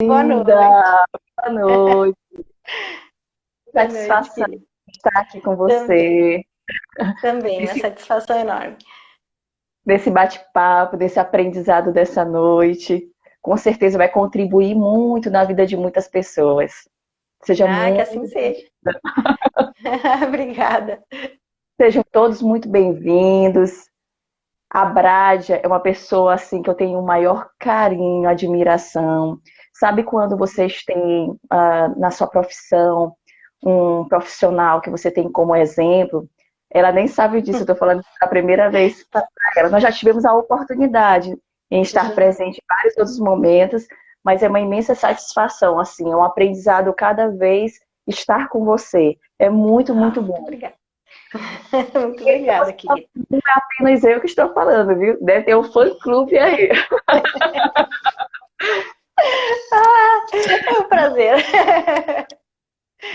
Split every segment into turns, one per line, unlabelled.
Boa
Bem-vinda!
noite.
Boa noite!
Boa noite,
Satisfação
querida.
estar aqui com
Também,
você,
também, uma
nesse,
satisfação enorme.
nesse bate-papo, nesse aprendizado dessa noite. Com certeza vai contribuir muito na vida de muitas pessoas. Seja
Ah, que
muito,
assim seja. Obrigada.
sejam todos muito bem-vindos. A Brádia é uma pessoa assim que eu tenho o maior carinho, admiração. Sabe quando vocês têm na sua profissão um profissional que você tem como exemplo? Ela nem sabe disso, eu estou falando pela primeira vez para ela. Nós já tivemos a oportunidade em estar
Já.
presente em vários outros momentos, mas é uma imensa satisfação, assim, é um aprendizado cada vez estar com você. É muito,
Ah,
muito
muito
bom.
obrigada. Muito obrigada, querida.
Não é apenas eu que estou falando, viu? Deve ter um fã-clube aí.
É um prazer.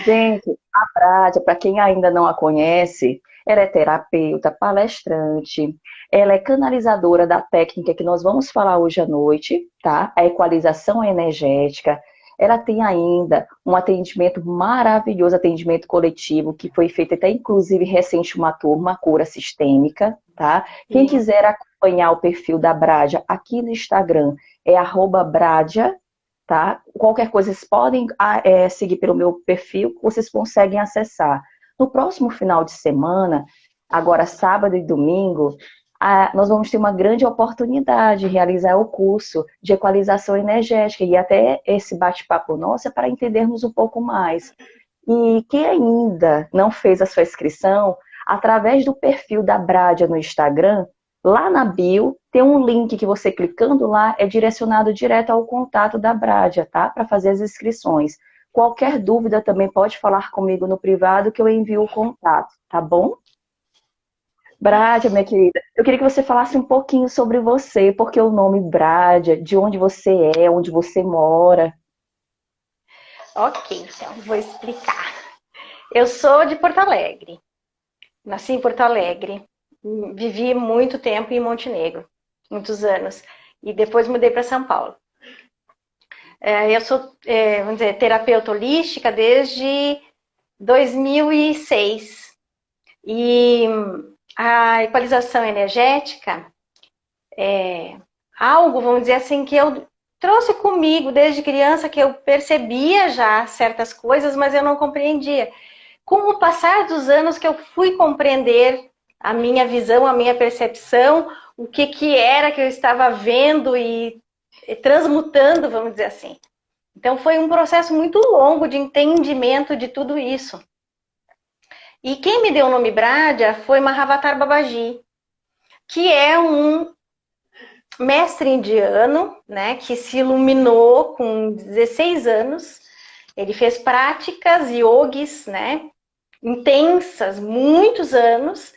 Gente, a Prádia, para quem ainda não a conhece, ela é terapeuta, palestrante, ela é canalizadora da técnica que nós vamos falar hoje à noite, tá? A equalização energética. Ela tem ainda um atendimento maravilhoso, atendimento coletivo, que foi feito até inclusive recente uma turma, cura sistêmica, tá? Quem
Sim.
quiser acompanhar o perfil da Brádia aqui no Instagram é @Bradia, tá? Qualquer coisa, vocês podem seguir pelo meu perfil, vocês conseguem acessar. No próximo final de semana, agora sábado e domingo, nós vamos ter uma grande oportunidade de realizar o curso de equalização energética e até esse bate-papo nosso é para entendermos um pouco mais. E quem ainda não fez a sua inscrição, através do perfil da Brádia no Instagram, lá na bio, tem um link que você clicando lá é direcionado direto ao contato da Brádia, tá? Para fazer as inscrições. Qualquer dúvida também pode falar comigo no privado que eu envio o contato, tá bom? Brádia, minha querida, eu queria que você falasse um pouquinho sobre você, porque o nome Brádia, de onde você é, onde você mora.
Ok, então, vou explicar. Eu sou de Porto Alegre. Nasci em Porto Alegre. Vivi muito tempo em Montenegro, muitos anos. E depois mudei para São Paulo. Eu sou, vamos dizer, terapeuta holística desde 2006. E a equalização energética é algo, vamos dizer assim, que eu trouxe comigo desde criança, que eu percebia já certas coisas, mas eu não compreendia. Com o passar dos anos que eu fui compreender a minha visão, a minha percepção, o que, que era que eu estava vendo e transmutando, vamos dizer assim. Então foi um processo muito longo de entendimento de tudo isso. E quem me deu o nome Brádia foi Mahavatar Babaji, que é um mestre indiano, né, que se iluminou com 16 anos. Ele fez práticas yogis, né, intensas, muitos anos,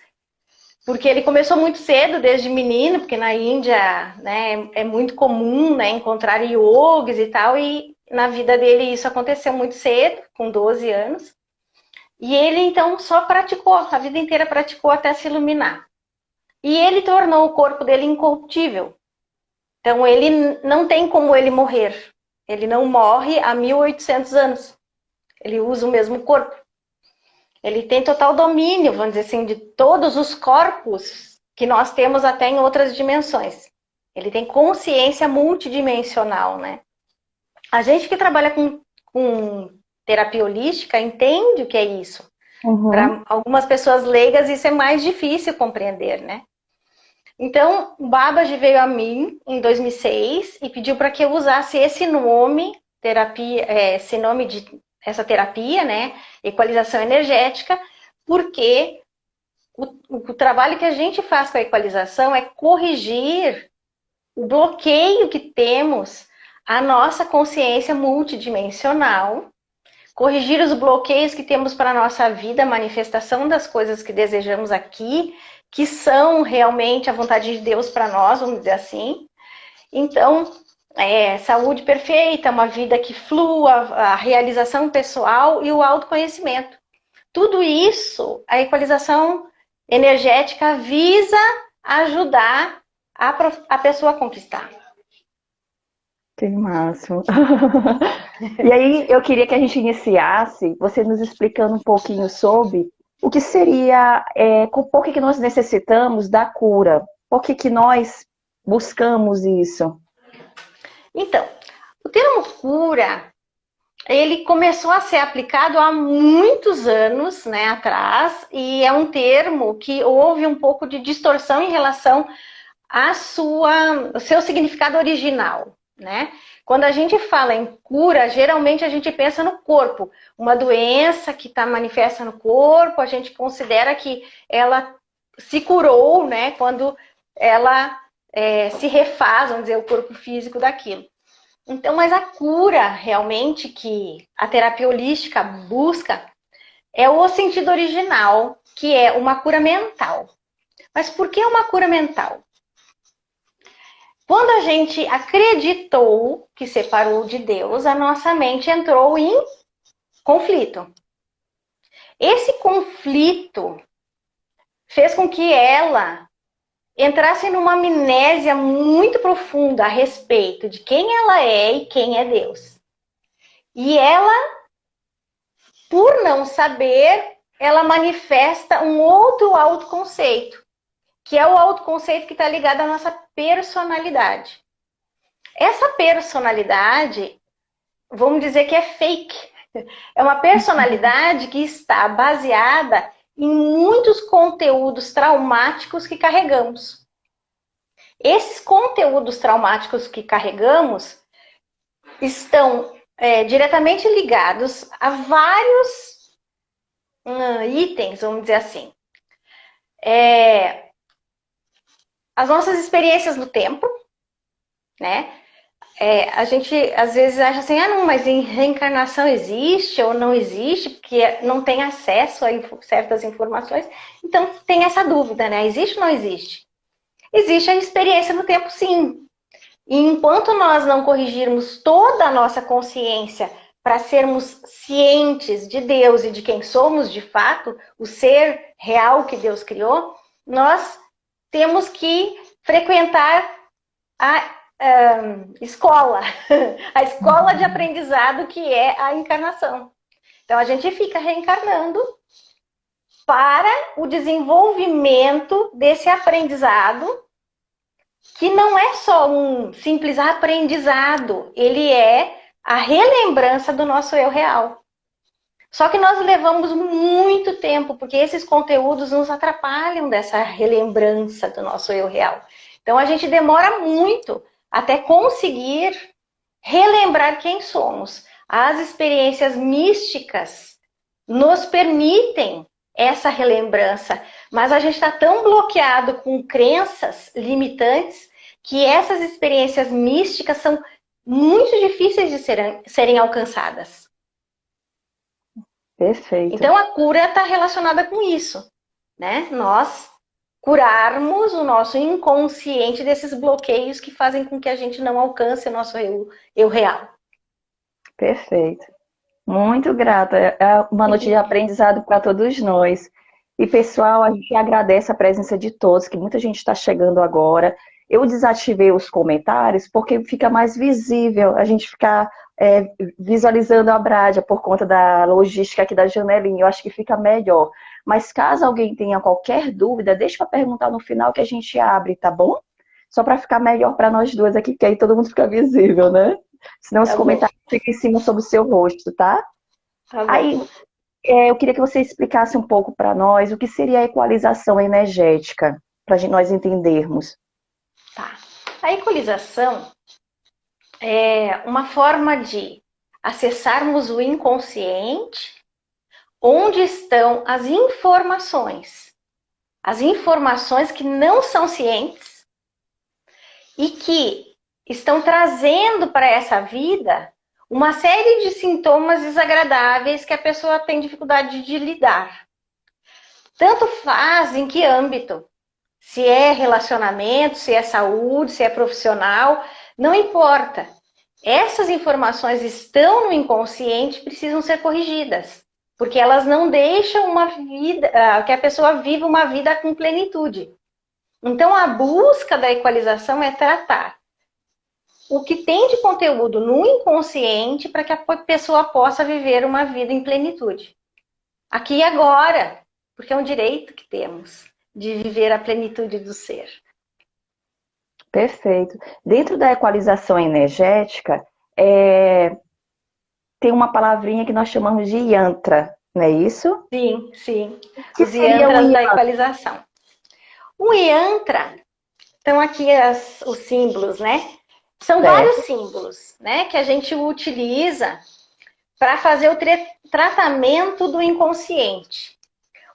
porque ele começou muito cedo, desde menino, porque na Índia, né, é muito comum, né, encontrar yogis e tal, e na vida dele isso aconteceu muito cedo, com 12 anos. E ele então só praticou, a vida inteira praticou até se iluminar. E ele tornou o corpo dele incorruptível. Então ele não tem como ele morrer. Ele não morre há 1800 anos. Ele usa o mesmo corpo. Ele tem total domínio, vamos dizer assim, de todos os corpos que nós temos até em outras dimensões. Ele tem consciência multidimensional, né? A gente que trabalha com terapia holística entende o que é isso.
Uhum.
Para algumas pessoas leigas isso é mais difícil compreender, né? Então, o Babaji veio a mim em 2006 e pediu para que eu usasse esse nome, terapia, esse nome de essa terapia, né, equalização energética, porque o trabalho que a gente faz com a equalização é corrigir o bloqueio que temos à nossa consciência multidimensional, corrigir os bloqueios que temos para a nossa vida, a manifestação das coisas que desejamos aqui, que são realmente a vontade de Deus para nós, vamos dizer assim. Então, saúde perfeita, uma vida que flua, a realização pessoal e o autoconhecimento. Tudo isso, a equalização energética visa ajudar a pessoa a conquistar.
Que máximo. E aí, eu queria que a gente iniciasse, você nos explicando um pouquinho sobre o que seria, por que que nós necessitamos da cura, por que que nós buscamos isso.
Então, o termo cura, ele começou a ser aplicado há muitos anos, né, atrás, e é um termo que houve um pouco de distorção em relação ao seu significado original, né? Quando a gente fala em cura, geralmente a gente pensa no corpo. Uma doença que está manifesta no corpo, a gente considera que ela se curou, né? Quando ela se refaz, vamos dizer, o corpo físico daquilo. Então, mas a cura realmente que a terapia holística busca é o sentido original, que é uma cura mental. Mas por que uma cura mental? Quando a gente acreditou que separou de Deus, a nossa mente entrou em conflito. Esse conflito fez com que ela entrasse numa amnésia muito profunda a respeito de quem ela é e quem é Deus. E ela, por não saber, ela manifesta um outro autoconceito, que é o autoconceito que está ligado à nossa personalidade. Essa personalidade, vamos dizer que é fake. É uma personalidade que está baseada em muitos conteúdos traumáticos que carregamos. Esses conteúdos traumáticos que carregamos estão diretamente ligados a vários itens, vamos dizer assim. As nossas experiências no tempo, né? A gente às vezes acha assim, não, mas reencarnação existe ou não existe, porque não tem acesso a certas informações. Então tem essa dúvida, né? Existe ou não existe? Existe a experiência no tempo, sim. E enquanto nós não corrigirmos toda a nossa consciência para sermos cientes de Deus e de quem somos de fato, o ser real que Deus criou, nós temos que frequentar a escola, a escola de aprendizado que é a encarnação. Então a gente fica reencarnando para o desenvolvimento desse aprendizado, que não é só um simples aprendizado, ele é a relembrança do nosso eu real. Só que nós levamos muito tempo, porque esses conteúdos nos atrapalham dessa relembrança do nosso eu real. Então a gente demora muito até conseguir relembrar quem somos. As experiências místicas nos permitem essa relembrança, mas a gente está tão bloqueado com crenças limitantes que essas experiências místicas são muito difíceis de serem alcançadas.
Perfeito.
Então a cura está relacionada com isso, né? Nós curarmos o nosso inconsciente desses bloqueios que fazem com que a gente não alcance o nosso eu real.
Perfeito. Muito grata. É uma noite de aprendizado para todos nós. E, pessoal, a gente agradece a presença de todos, que muita gente está chegando agora. Eu desativei os comentários porque fica mais visível a gente ficar visualizando a Brádia por conta da logística aqui da janelinha. Eu acho que fica melhor. Mas caso alguém tenha qualquer dúvida, deixa para perguntar no final que a gente abre, tá bom? Só para ficar melhor para nós duas aqui, que aí todo mundo fica visível, né? Senão os comentários ficam em cima sobre o seu rosto, tá? Aí, eu queria que você explicasse um pouco para nós o que seria a equalização energética, para nós entendermos.
Tá. A equalização é uma forma de acessarmos o inconsciente, onde estão as informações que não são cientes e que estão trazendo para essa vida uma série de sintomas desagradáveis que a pessoa tem dificuldade de lidar. Tanto faz em que âmbito. Se é relacionamento, se é saúde, se é profissional, não importa. Essas informações estão no inconsciente e precisam ser corrigidas, porque elas não deixam que a pessoa viva uma vida com plenitude. Então, a busca da equalização é tratar o que tem de conteúdo no inconsciente para que a pessoa possa viver uma vida em plenitude. Aqui e agora, porque é um direito que temos de viver a plenitude do ser.
Perfeito. Dentro da equalização energética, tem uma palavrinha que nós chamamos de yantra, não é isso?
Sim, sim.
O que
Os
seria um
yantras da
yantra?
equalização. O yantra, então aqui os símbolos, né? São vários
Certo.
símbolos, né? Que a gente utiliza para fazer o tratamento do inconsciente.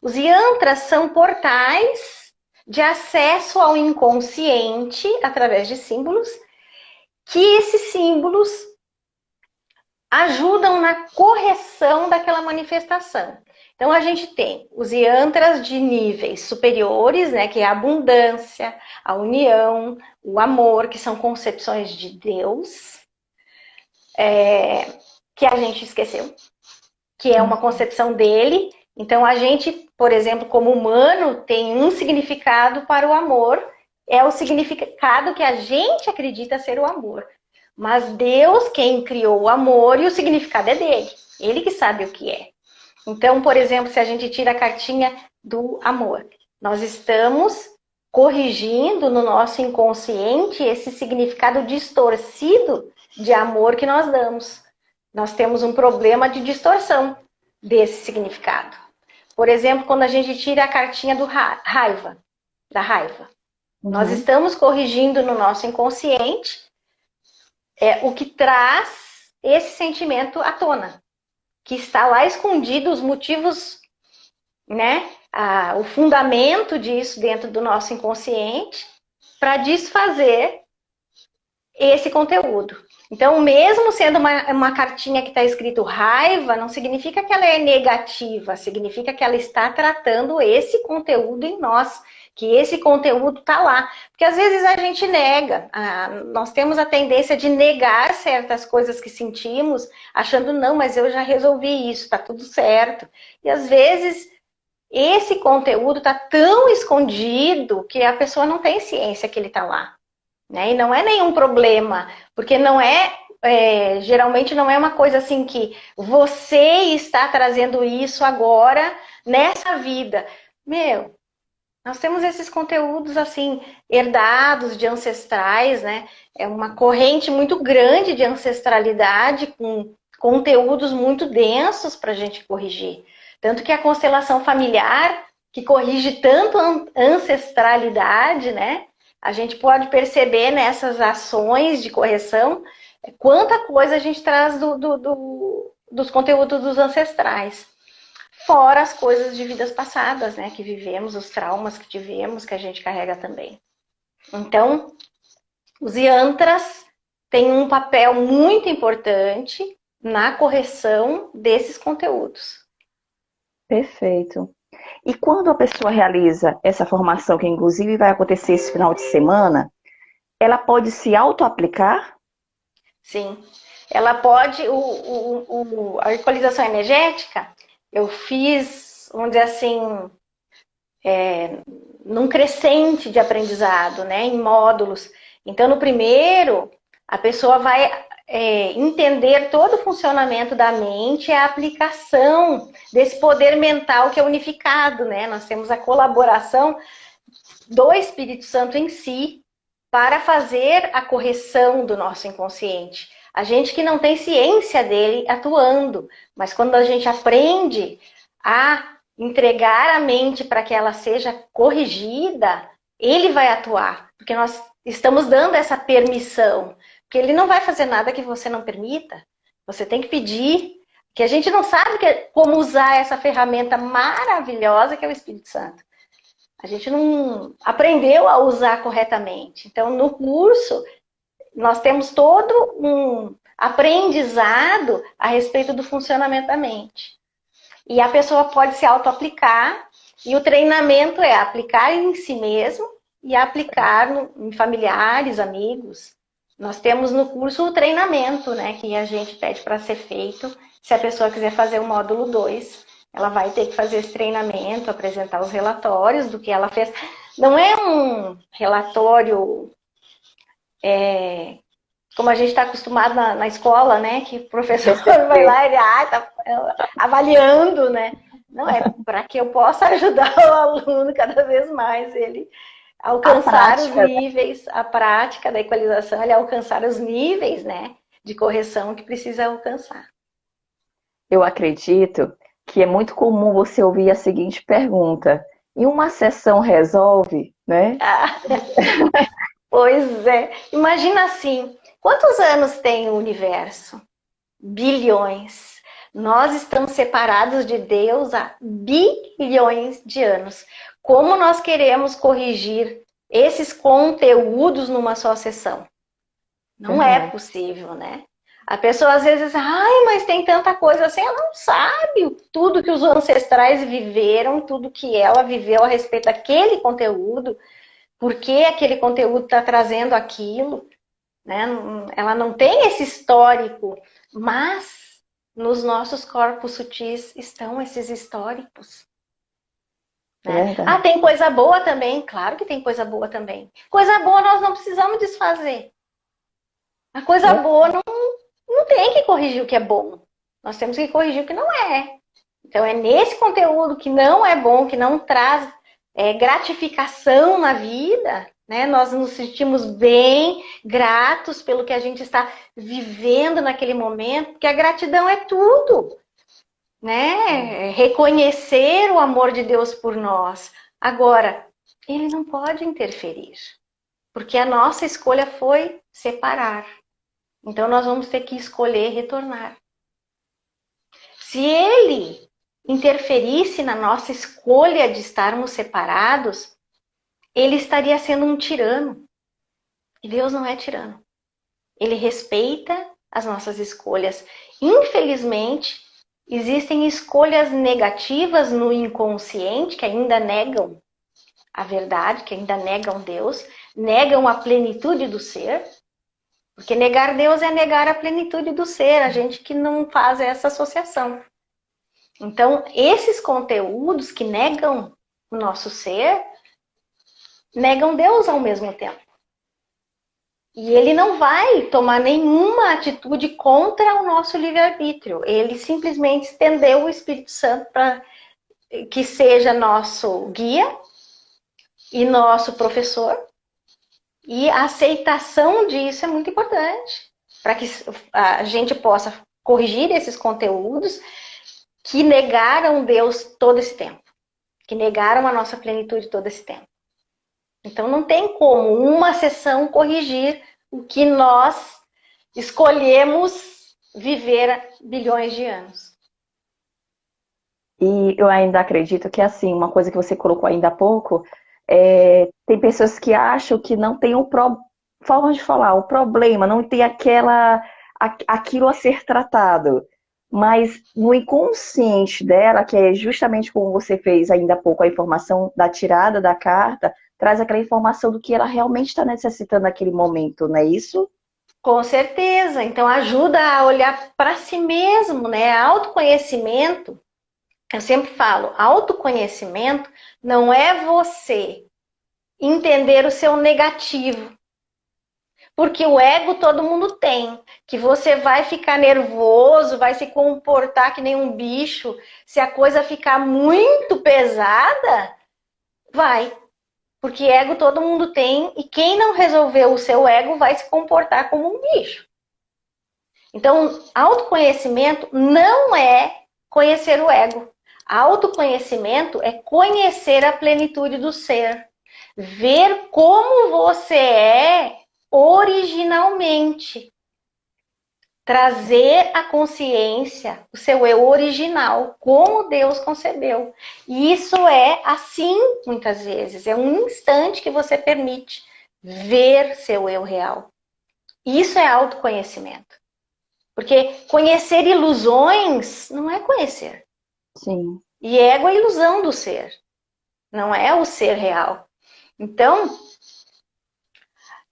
Os yantras são portais de acesso ao inconsciente através de símbolos, que esses símbolos ajudam na correção daquela manifestação. Então, a gente tem os yantras de níveis superiores, né, que é a abundância, a união, o amor, que são concepções de Deus, que a gente esqueceu, que é uma concepção dele. Então, a gente, por exemplo, como humano, tem um significado para o amor, é o significado que a gente acredita ser o amor. Mas Deus, quem criou o amor, e o significado é dele. Ele que sabe o que é. Então, por exemplo, se a gente tira a cartinha do amor, nós estamos corrigindo no nosso inconsciente esse significado distorcido de amor que nós damos. Nós temos um problema de distorção desse significado. Por exemplo, quando a gente tira a cartinha do raiva, da raiva, nós
Uhum.
estamos corrigindo no nosso inconsciente o que traz esse sentimento à tona, que está lá escondido, os motivos, né? O fundamento disso dentro do nosso inconsciente para desfazer esse conteúdo. Então, mesmo sendo uma cartinha que está escrito raiva, não significa que ela é negativa, significa que ela está tratando esse conteúdo em nós, que esse conteúdo está lá. Porque às vezes a gente nega, nós temos a tendência de negar certas coisas que sentimos, achando, não, mas eu já resolvi isso, está tudo certo. E às vezes esse conteúdo está tão escondido que a pessoa não tem ciência que ele está lá. Né? E não é nenhum problema, porque geralmente não é uma coisa assim que você está trazendo isso agora nessa vida. Meu, nós temos esses conteúdos assim herdados de ancestrais, né? É uma corrente muito grande de ancestralidade com conteúdos muito densos para a gente corrigir. Tanto que a constelação familiar, que corrige tanto a ancestralidade, né? A gente pode perceber nessas ações de correção quanta coisa a gente traz dos conteúdos dos ancestrais. Fora as coisas de vidas passadas, né? Que vivemos, os traumas que tivemos, que a gente carrega também. Então, os yantras têm um papel muito importante na correção desses conteúdos.
Perfeito. E quando a pessoa realiza essa formação, que inclusive vai acontecer esse final de semana, ela pode se auto-aplicar?
Sim. Ela pode, a equalização energética, eu fiz, vamos dizer assim, num crescente de aprendizado, né, em módulos. Então, no primeiro, a pessoa vai entender todo o funcionamento da mente e a aplicação desse poder mental que é unificado, né? Nós temos a colaboração do Espírito Santo em si para fazer a correção do nosso inconsciente. A gente que não tem ciência dele atuando, mas quando a gente aprende a entregar a mente para que ela seja corrigida, ele vai atuar, porque nós estamos dando essa permissão, porque ele não vai fazer nada que você não permita. Você tem que pedir, que a gente não sabe como usar essa ferramenta maravilhosa que é o Espírito Santo. A gente não aprendeu a usar corretamente. Então, no curso, nós temos todo um aprendizado a respeito do funcionamento da mente. E a pessoa pode se auto-aplicar, e o treinamento é aplicar em si mesmo e aplicar em familiares, amigos. Nós temos no curso o treinamento, né, que a gente pede para ser feito. Se a pessoa quiser fazer o módulo 2, ela vai ter que fazer esse treinamento, apresentar os relatórios do que ela fez. Não é um relatório como a gente está acostumado na escola, né? Que o professor vai
Perceber.
lá e tá avaliando, né? Não, é para que eu possa ajudar o aluno cada vez mais, ele
A
alcançar os
prática,
níveis, a prática da equalização, ele alcançar os níveis, né? De correção que precisa alcançar.
eu acredito que é muito comum você ouvir a seguinte pergunta: e uma sessão resolve, né?
Ah, pois é. Imagina assim, quantos anos tem o universo? Bilhões. Nós estamos separados de Deus há bilhões de anos. Como nós queremos corrigir esses conteúdos numa só sessão? Não é
Verdade.
possível, né? A pessoa às vezes, ai, mas tem tanta coisa assim, ela não sabe tudo que os ancestrais viveram, tudo que ela viveu a respeito daquele conteúdo, por que aquele conteúdo está trazendo aquilo, né? Ela não tem esse histórico, mas nos nossos corpos sutis estão esses históricos.
É
Né? Ah,
verdade.
tem coisa boa também? Claro que tem coisa boa também. Coisa boa nós não precisamos desfazer. A coisa boa não tem que corrigir o que é bom. Nós temos que corrigir o que não é. Então é nesse conteúdo que não é bom, que não traz gratificação na vida, né? Nós nos sentimos bem, gratos pelo que a gente está vivendo naquele momento, porque a gratidão é tudo, né? Reconhecer o amor de Deus por nós. Agora, ele não pode interferir, porque a nossa escolha foi separar. Então nós vamos ter que escolher retornar. Se ele interferisse na nossa escolha de estarmos separados, ele estaria sendo um tirano. E Deus não é tirano. Ele respeita as nossas escolhas. Infelizmente, existem escolhas negativas no inconsciente que ainda negam a verdade, que ainda negam Deus, negam a plenitude do ser. Porque negar Deus é negar a plenitude do ser, a gente que não faz essa associação. Então, esses conteúdos que negam o nosso ser, negam Deus ao mesmo tempo. E ele não vai tomar nenhuma atitude contra o nosso livre-arbítrio. Ele simplesmente estendeu o Espírito Santo para que seja nosso guia e nosso professor. E a aceitação disso é muito importante para que a gente possa corrigir esses conteúdos que negaram Deus todo esse tempo, que negaram a nossa plenitude todo esse tempo. Então não tem como uma sessão corrigir o que nós escolhemos viver há bilhões de anos.
E eu ainda acredito que, assim, uma coisa que você colocou ainda há pouco, tem pessoas que acham que não tem forma de falar, o problema, não tem aquilo a ser tratado. Mas no inconsciente dela, que é justamente como você fez ainda há pouco, a informação da tirada da carta, traz aquela informação do que ela realmente está necessitando naquele momento, não é isso?
Com certeza. Então ajuda a olhar para si mesmo, né? Autoconhecimento. Eu sempre falo, autoconhecimento não é você entender o seu negativo. Porque o ego todo mundo tem, que você vai ficar nervoso, vai se comportar que nem um bicho, se a coisa ficar muito pesada, vai. Porque ego todo mundo tem e quem não resolveu o seu ego vai se comportar como um bicho. Então, autoconhecimento não é conhecer o ego. Autoconhecimento é conhecer a plenitude do ser. Ver como você é originalmente. Trazer à consciência o seu eu original, como Deus concebeu. E isso é assim, muitas vezes. É um instante que você permite ver seu eu real. Isso é autoconhecimento. Porque conhecer ilusões não é conhecer.
Sim.
E ego é a ilusão do ser, não é o ser real. Então,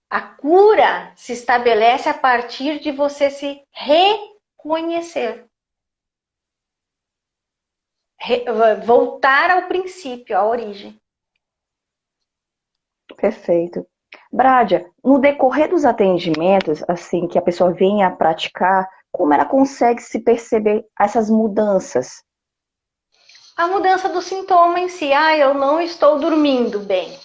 a cura se estabelece a partir de você se reconhecer. Voltar ao princípio, à origem.
Perfeito. Brádia, no decorrer dos atendimentos, assim, que a pessoa venha a praticar, como ela consegue se perceber essas mudanças?
A mudança do sintoma em si, eu não estou dormindo bem.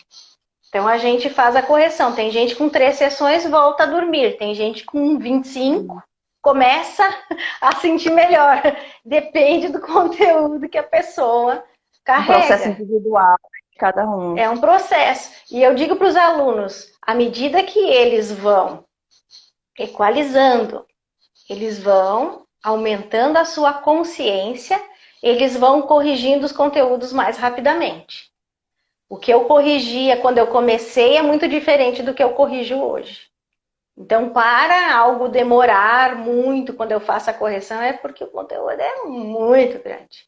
Então a gente faz a correção. Tem gente com 3 sessões volta a dormir, tem gente com 25 começa a sentir melhor. Depende do conteúdo que a pessoa
Um processo
carrega.
individual de cada um.
É um processo. E eu digo para os alunos, à medida que eles vão equalizando, eles vão aumentando a sua consciência, eles vão corrigindo os conteúdos mais rapidamente. O que eu corrigia quando eu comecei é muito diferente do que eu corrijo hoje. Então, para algo demorar muito quando eu faço a correção, é porque o conteúdo é muito grande.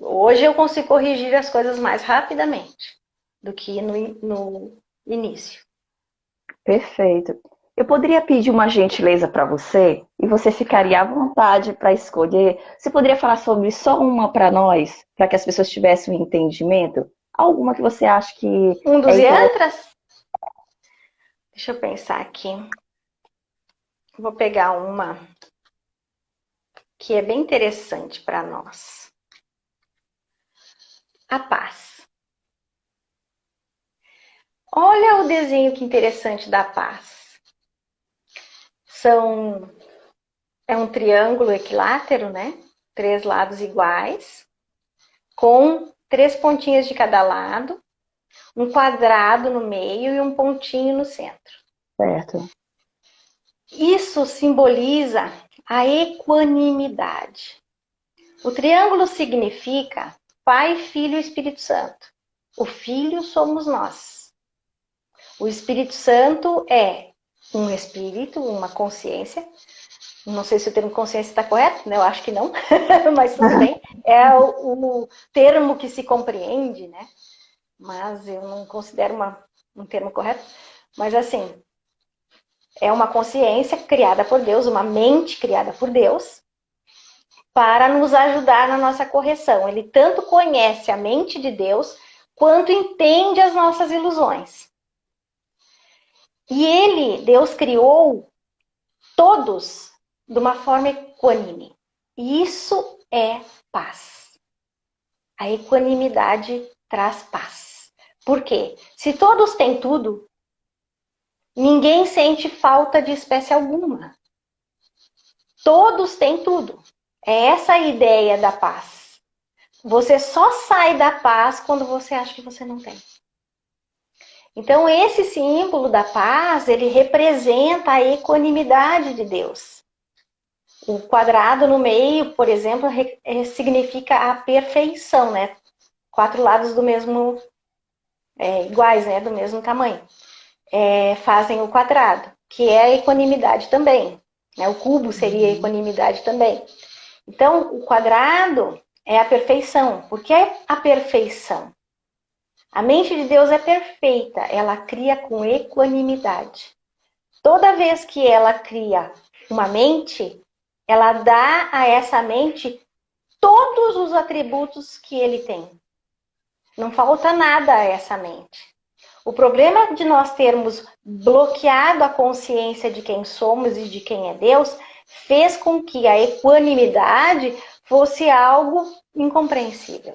Hoje eu consigo corrigir as coisas mais rapidamente do que no início.
Perfeito. Eu poderia pedir uma gentileza para você e você ficaria à vontade para escolher. Você poderia falar sobre só uma para nós, para que as pessoas tivessem um entendimento? Alguma que você acha que
Um dos
é interessante?
yantras? Deixa eu pensar aqui. Vou pegar uma que é bem interessante para nós. A paz. Olha o desenho que interessante da paz. É um triângulo equilátero, né? 3 lados iguais, com 3 pontinhas de cada lado, um quadrado no meio e um pontinho no centro.
Certo.
Isso simboliza a equanimidade. O triângulo significa Pai, Filho e Espírito Santo. O Filho somos nós. O Espírito Santo é um espírito, uma consciência. Não sei se o termo consciência está correto, né? Eu acho que não, mas tudo bem. É o termo que se compreende, né? Mas eu não considero um termo correto. Mas assim, é uma consciência criada por Deus, uma mente criada por Deus, para nos ajudar na nossa correção. Ele tanto conhece a mente de Deus, quanto entende as nossas ilusões. E Deus criou todos de uma forma equânime. E isso é paz. A equanimidade traz paz. Por quê? Se todos têm tudo, ninguém sente falta de espécie alguma. Todos têm tudo. É essa a ideia da paz. Você só sai da paz quando você acha que você não tem. Então, esse símbolo da paz, ele representa a equanimidade de Deus. O quadrado no meio, por exemplo, significa a perfeição, né? 4 lados do mesmo, iguais, né? Do mesmo tamanho. Fazem o quadrado, que é a equanimidade também. Né? O cubo seria a equanimidade também. Então, o quadrado é a perfeição. Por que a perfeição? A mente de Deus é perfeita, ela cria com equanimidade. Toda vez que ela cria uma mente, ela dá a essa mente todos os atributos que ele tem. Não falta nada a essa mente. O problema de nós termos bloqueado a consciência de quem somos e de quem é Deus fez com que a equanimidade fosse algo incompreensível.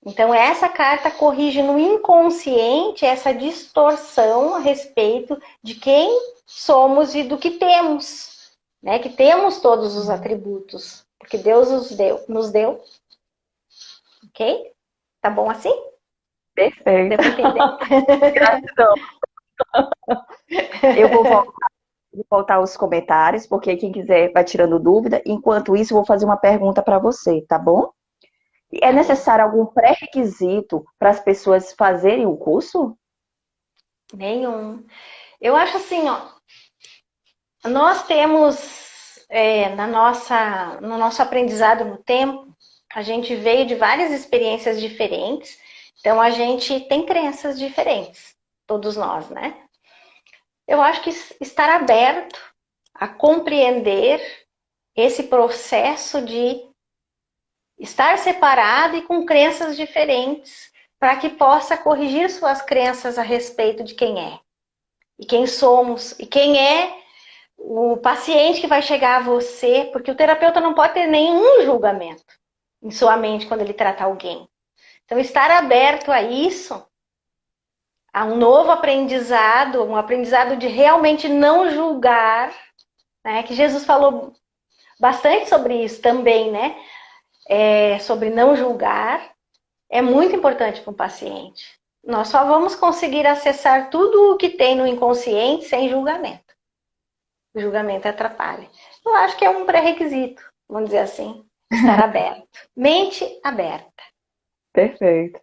Então, essa carta corrige no inconsciente essa distorção a respeito de quem somos e do que temos, né? Que temos todos os atributos, porque Deus nos deu. Ok? Tá bom assim?
Perfeito.
Deu para entender?
Gratidão. Eu vou voltar aos comentários, porque quem quiser vai tirando dúvida. Enquanto isso, eu vou fazer uma pergunta para você, tá bom? É
Tá bom.
necessário algum pré-requisito para as pessoas fazerem o curso?
Nenhum. Eu acho assim, ó, nós temos no nosso aprendizado no tempo, a gente veio de várias experiências diferentes, então a gente tem crenças diferentes, todos nós, né? Eu acho que estar aberto a compreender esse processo de estar separado e com crenças diferentes, para que possa corrigir suas crenças a respeito de quem é, e quem somos, e quem é o paciente que vai chegar a você, porque o terapeuta não pode ter nenhum julgamento em sua mente quando ele trata alguém. Então, estar aberto a isso, a um novo aprendizado, um aprendizado de realmente não julgar, né? Que Jesus falou bastante sobre isso também, né? Sobre não julgar, é muito importante para o paciente. Nós só vamos conseguir acessar tudo o que tem no inconsciente sem julgamento. O julgamento atrapalha. Eu acho que é um pré-requisito, vamos dizer assim, estar aberto. Mente aberta.
Perfeito.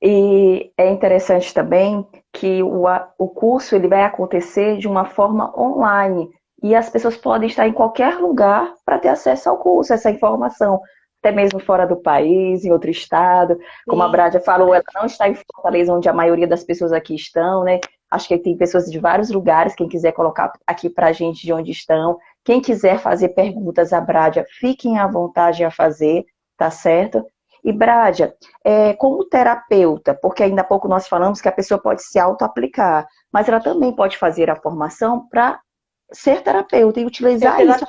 E é interessante também que o curso ele vai acontecer de uma forma online. E as pessoas podem estar em qualquer lugar para ter acesso ao curso, essa informação. Até mesmo fora do país, em outro estado. Como a Brádia falou, ela não está em Fortaleza, onde a maioria das pessoas aqui estão, né? Acho que tem pessoas de vários lugares. Quem quiser colocar aqui para a gente de onde estão. Quem quiser fazer perguntas à Brádia, fiquem à vontade a fazer, tá certo? E Brádia, como terapeuta, porque ainda há pouco nós falamos que a pessoa pode se auto-aplicar, mas ela também pode fazer a formação para ser terapeuta e utilizar isso,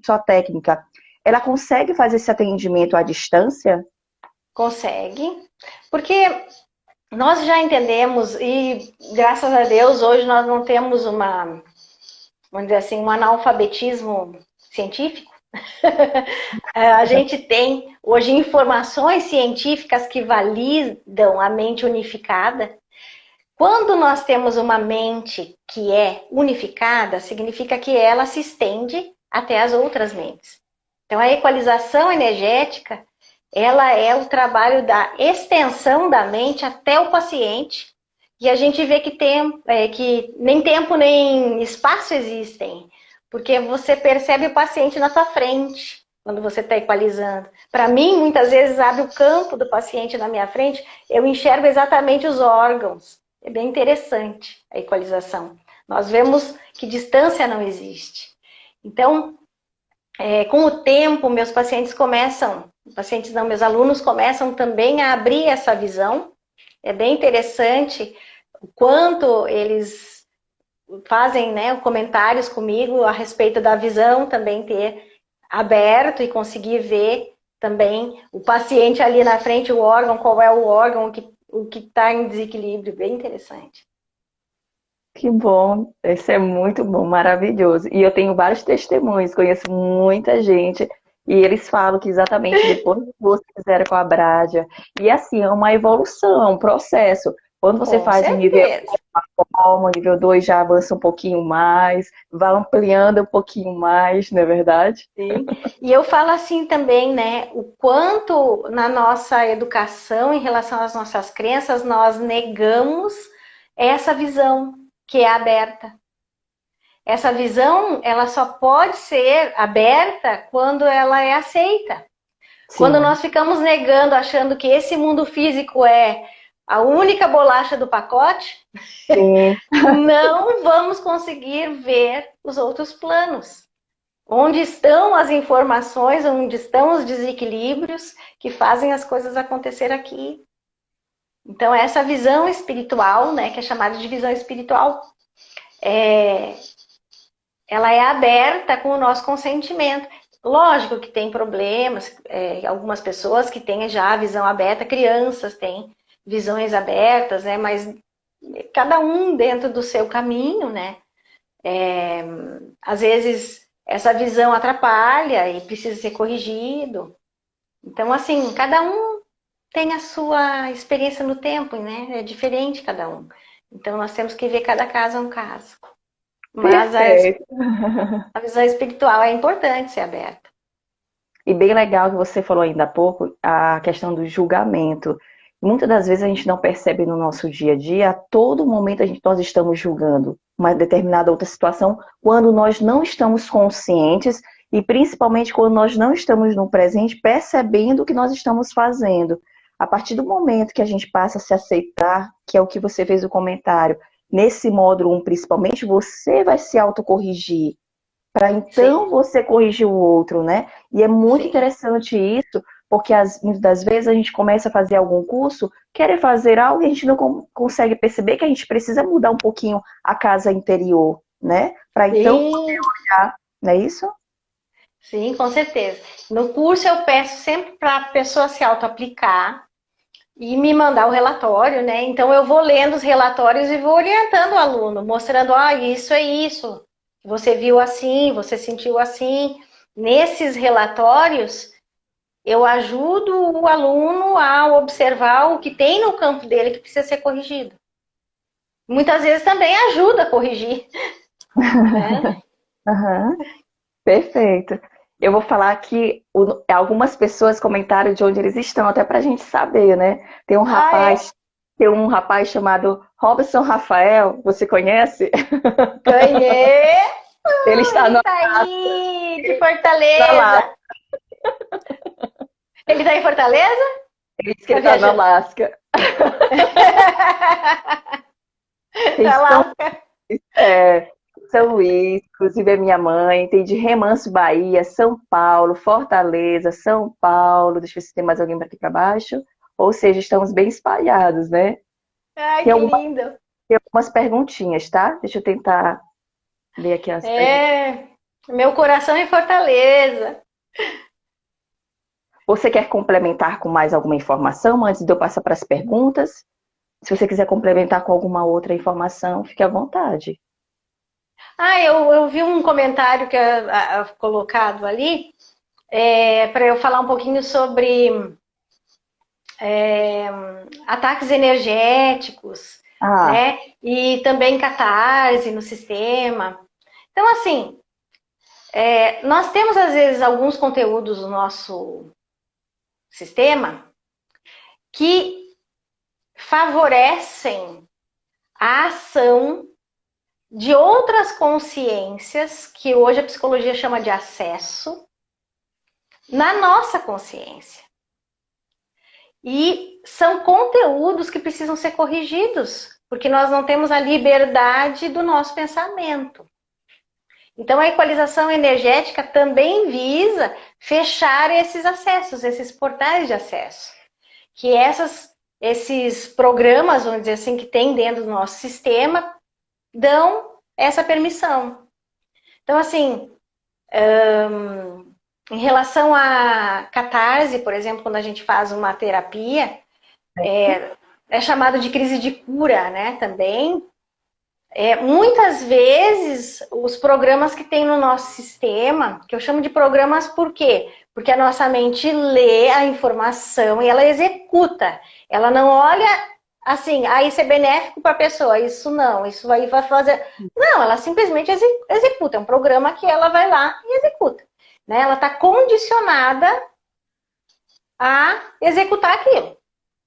sua técnica. Ela consegue fazer esse atendimento à distância?
Consegue, porque nós já entendemos e, graças a Deus, hoje nós não temos vamos dizer assim, um analfabetismo científico. A gente tem hoje informações científicas que validam a mente unificada. Quando nós temos uma mente que é unificada, significa que ela se estende até as outras mentes. Então, a equalização energética, ela é o trabalho da extensão da mente até o paciente. E a gente vê que nem tempo nem espaço existem, porque você percebe o paciente na sua frente quando você está equalizando. Para mim, muitas vezes abre o campo do paciente na minha frente, eu enxergo exatamente os órgãos. É bem interessante a equalização. Nós vemos que distância não existe. Então, com o tempo, meus alunos começam também a abrir essa visão. É bem interessante o quanto eles fazem, né, comentários comigo a respeito da visão também ter aberto e conseguir ver também o paciente ali na frente, o órgão, qual é o órgão, o que está em desequilíbrio. Bem interessante.
Que bom, isso é muito bom, maravilhoso. E eu tenho vários testemunhos, conheço muita gente, e eles falam que exatamente depois que você fizeram com a Brádia, e assim, é uma evolução, é um processo. Quando você
Com
faz o nível
certeza.
1, o nível 2 já avança um pouquinho mais, vai ampliando um pouquinho mais, não é verdade?
Sim. E eu falo assim também, né? O quanto na nossa educação, em relação às nossas crenças, nós negamos essa visão que é aberta. Essa visão, ela só pode ser aberta quando ela é aceita.
Sim.
Quando nós ficamos negando, achando que esse mundo físico é a única bolacha do pacote, não vamos conseguir ver os outros planos. Onde estão as informações, onde estão os desequilíbrios que fazem as coisas acontecer aqui. Então, essa visão espiritual, né, que é chamada de visão espiritual, ela é aberta com o nosso consentimento. Lógico que tem problemas, algumas pessoas que têm já a visão aberta, crianças têm visões abertas, né, mas cada um dentro do seu caminho, né. Às vezes essa visão atrapalha e precisa ser corrigido. Então, assim, cada um tem a sua experiência no tempo, né? É diferente cada um. Então, nós temos que ver cada caso é um caso. Mas a visão espiritual é importante ser aberta.
E bem legal que você falou ainda há pouco, a questão do julgamento. Muitas das vezes a gente não percebe no nosso dia a dia, a todo momento nós estamos julgando uma determinada outra situação, quando nós não estamos conscientes e principalmente quando nós não estamos no presente percebendo o que nós estamos fazendo. A partir do momento que a gente passa a se aceitar, que é o que você fez o comentário, nesse módulo 1 principalmente, você vai se autocorrigir, para então você corrigir o outro, né? E é muito interessante isso, porque muitas das vezes a gente começa a fazer algum curso, querer fazer algo e a gente não consegue perceber que a gente precisa mudar um pouquinho a casa interior, né? Para então
Sim,
olhar, não é isso?
sim, com certeza. No curso eu peço sempre para a pessoa se auto-aplicar e me mandar o relatório, né? Então eu vou lendo os relatórios e vou orientando o aluno, mostrando, isso é isso. Você viu assim, você sentiu assim. Nesses relatórios, eu ajudo o aluno a observar o que tem no campo dele que precisa ser corrigido. Muitas vezes também ajuda a corrigir, né?
Aham, perfeito. Eu vou falar que algumas pessoas comentaram de onde eles estão, até para a gente saber, né?
Ah, é?
Tem um rapaz chamado Robson Rafael, você conhece?
Ganhei!
Ele está
Ele
no
tá aí, de
Alasca.
Fortaleza. Ele tá em Fortaleza?
Ele disse que
Tá
ele está no
viajando?
Alasca. Tem São,
Alasca.
São Luís, inclusive é minha mãe, tem de Remanso, Bahia, São Paulo, Fortaleza, São Paulo, deixa eu ver se tem mais alguém aqui para baixo. Ou seja, estamos bem espalhados, né?
Ai,
Tem,
que
alguma,
lindo.
tem algumas perguntinhas, tá? Deixa eu tentar ler aqui as perguntas.
É, meu coração em Fortaleza.
Você quer complementar com mais alguma informação antes de eu passar para as perguntas? Se você quiser complementar com alguma outra informação, fique à vontade.
Eu vi um comentário que é colocado ali, para eu falar um pouquinho sobre ataques energéticos,
Ah,
né? E também catarse no sistema. Então, assim, nós temos às vezes alguns conteúdos no nosso sistema que favorecem a ação de outras consciências, que hoje a psicologia chama de acesso, na nossa consciência. E são conteúdos que precisam ser corrigidos, porque nós não temos a liberdade do nosso pensamento. Então, a equalização energética também visa fechar esses acessos, esses portais de acesso. Que esses programas, vamos dizer assim, que tem dentro do nosso sistema, dão essa permissão. Então, assim, em relação à catarse, por exemplo, quando a gente faz uma terapia, é chamado de crise de cura, né? Também. Muitas vezes, os programas que tem no nosso sistema, que eu chamo de programas por quê? Porque a nossa mente lê a informação e ela executa. Ela não olha assim, isso é benéfico para a pessoa, isso não, isso aí vai fazer. Não, ela simplesmente executa. É um programa que ela vai lá e executa. Né? Ela está condicionada a executar aquilo.